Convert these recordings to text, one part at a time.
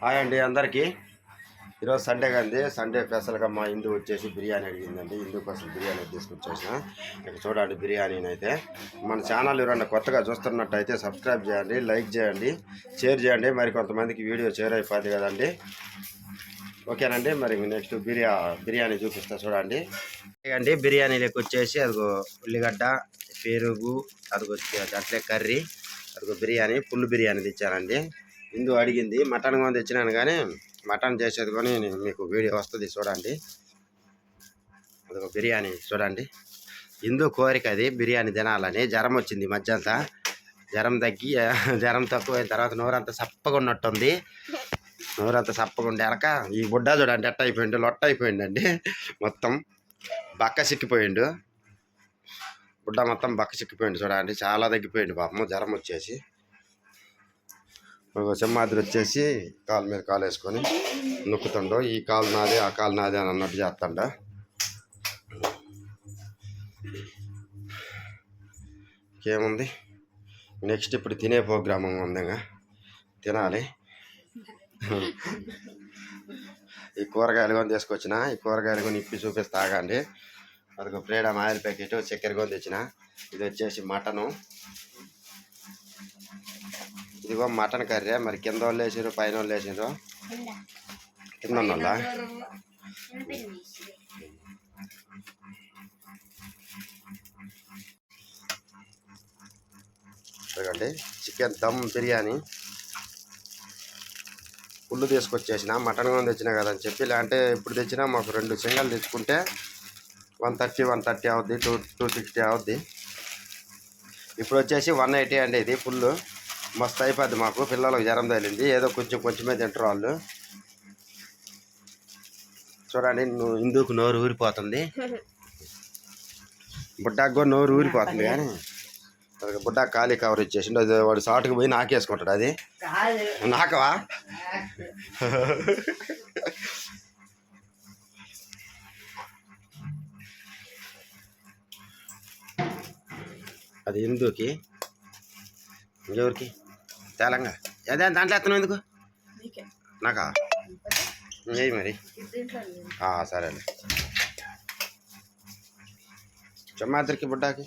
Hi అండి అందరికీ. ఈరోజు సండే కంది. సండే స్పెషల్గా మా హిందూ వచ్చేసి బిర్యానీ అడిగిందండి. హిందూ కోసం బిర్యానీ తీసుకొచ్చేసిన. ఇక చూడండి బిర్యానీని అయితే. మన ఛానల్ ఎవరన్నా కొత్తగా చూస్తున్నట్టయితే సబ్స్క్రైబ్ చేయండి, లైక్ చేయండి, షేర్ చేయండి. మరి కొంతమందికి వీడియో షేర్ అయిపోద్ది కదండి. ఓకేనండి. మరి నెక్స్ట్ బిర్యానీ చూపిస్తా చూడండి అండి. బిర్యానీలోకి వచ్చేసి అదిగో ఉల్లిగడ్డ, పెరుగు, అదిగో అట్లే కర్రీ, అదిగో బిర్యానీ, ఫుల్ బిర్యానీ తెచ్చానండి. హిందూ అడిగింది. మటన్ కొని తెచ్చినాను కానీ మటన్ చేసేది కొని మీకు వీడియో వస్తుంది చూడండి. అదొక బిర్యానీ చూడండి. హిందూ కోరిక అది బిర్యానీ తినాలని. జ్వరం వచ్చింది మధ్యంతా. జ్వరం తగ్గి జ్వరం తక్కువైన తర్వాత నోరంతా సప్పగా ఉన్నట్టుంది. నోరంతా సప్పగా ఉండేక ఈ బుడ్డ చూడండి ఎట్ట అయిపోయిండు, లొట్ట అయిపోయిండండి. మొత్తం బక్క సిక్కిపోయిండు. బుడ్డ మొత్తం బక్క సిక్కిపోయిండు చూడండి. చాలా తగ్గిపోయిండు పాపము జ్వరం వచ్చేసి. సింహాద్రి వచ్చేసి కాలు మీద కాలు వేసుకొని నొక్కుతుండో ఈ కాలు నాదే ఆ కాలు నాదే అని అన్నట్టు చేస్తాండ. ఇంకేముంది నెక్స్ట్ ఇప్పుడు తినే ప్రోగ్రామ్ ఉంది. తినాలి. ఈ కూరగాయలు కొని తీసుకొచ్చిన. ఈ కూరగాయలు కొని ఇప్పి చూపిస్తా ఆగండి. అదొక ఫ్రీడమ్ ఆయిల్ ప్యాకెట్, చక్కెర కొని తెచ్చిన. ఇది వచ్చేసి మటను. ఇదిగో మటన్ కర్రీ. మరి కింద వాళ్ళు వేసారు, పైన వాళ్ళు వేసారు. కింద ఉన్నోళ్ళ చూడండి. చికెన్ దమ్ బిర్యానీ ఫుల్ తీసుకొచ్చేసిన. మటన్ కూడా తెచ్చినా కదని చెప్పి, లేదంటే ఇప్పుడు తెచ్చినా మాకు 2 సింగల్ తెచ్చుకుంటే 130 అవుద్ది, 260 అవుద్ది. ఇప్పుడు వచ్చేసి 180 అండి. ఇది ఫుల్ మస్తు అయిపోద్ది. మాకు పిల్లలకు జ్వరం తగిలింది. ఏదో కొంచెమే తింటారు వాళ్ళు. చూడండి ఇందుకు నోరు ఊరిపోతుంది. బుడ్డాకు కూడా నోరు ఊరిపోతుంది. కానీ బుడ్డా ఖాళీ కవర్ ఇచ్చేసిండు. అది వాడు సాటుకు పోయి నాకేసుకుంటాడు. అది నాకవా? అది హిందూకి. ఇంకెవరికి? తేలంగా అదే దాంట్లో ఎత్తనం ఎందుకు? నాకా? ఏయి మరి సరే. సింహాద్రికి బుడ్డాకి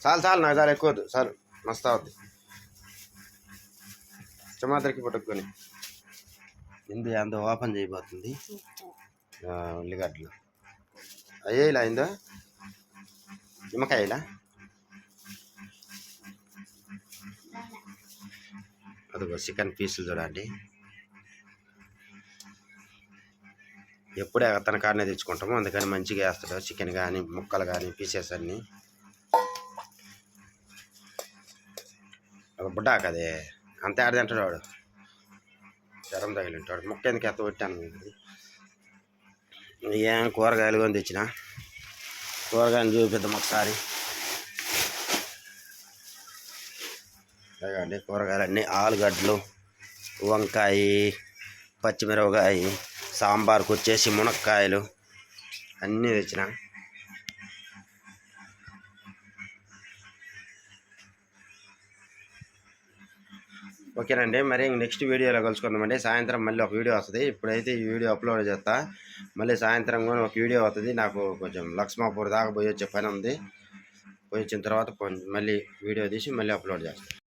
చాలు నాకు చాలా ఎక్కువ వద్దు. సార్ మస్తు అవుద్ది. సింహాద్రికి బుడ్డకొని హిందూ ఎంతో ఓపెన్ చేయబోతుంది. ఉల్లిగడ్డలు అయ్యేలా అయిందో. నిమ్మకాయలా అదిగో చికెన్ పీసులు చూడండి. ఎప్పుడే తన కాడనే తెచ్చుకుంటాము, అందుకని మంచిగా వేస్తాడు. చికెన్ కానీ ముక్కలు కానీ పీసెస్ అన్నీ. ఒక బుడ్డా కదే అంతే ఆడ తింటాడు వాడు. జ్వరం తగిలింటాడు. ముక్క ఎందుకు ఎత్త పెట్టాను. ఏం కూరగాయలు కొని తెచ్చిన. కూరగాయలు చూపిద్దాం ఒకసారి. అలాగండి కూరగాయలన్నీ ఆలుగడ్డలు, వంకాయ, పచ్చిమిరపకాయ, సాంబార్కి వచ్చేసి మునక్కాయలు అన్నీ తెచ్చిన. ఓకేనండి. మరి నెక్స్ట్ వీడియోలో కలుసుకుందామండి. సాయంత్రం మళ్ళీ ఒక వీడియో వస్తుంది. ఇప్పుడైతే ఈ వీడియో అప్లోడ్ చేస్తా. మళ్ళీ సాయంత్రం కూడా ఒక వీడియో వస్తుంది. నాకు కొంచెం లక్ష్మాపూర్ దాకా పోయి వచ్చే పని ఉంది. పోయి వచ్చిన తర్వాత మళ్ళీ వీడియో తీసి మళ్ళీ అప్లోడ్ చేస్తాను.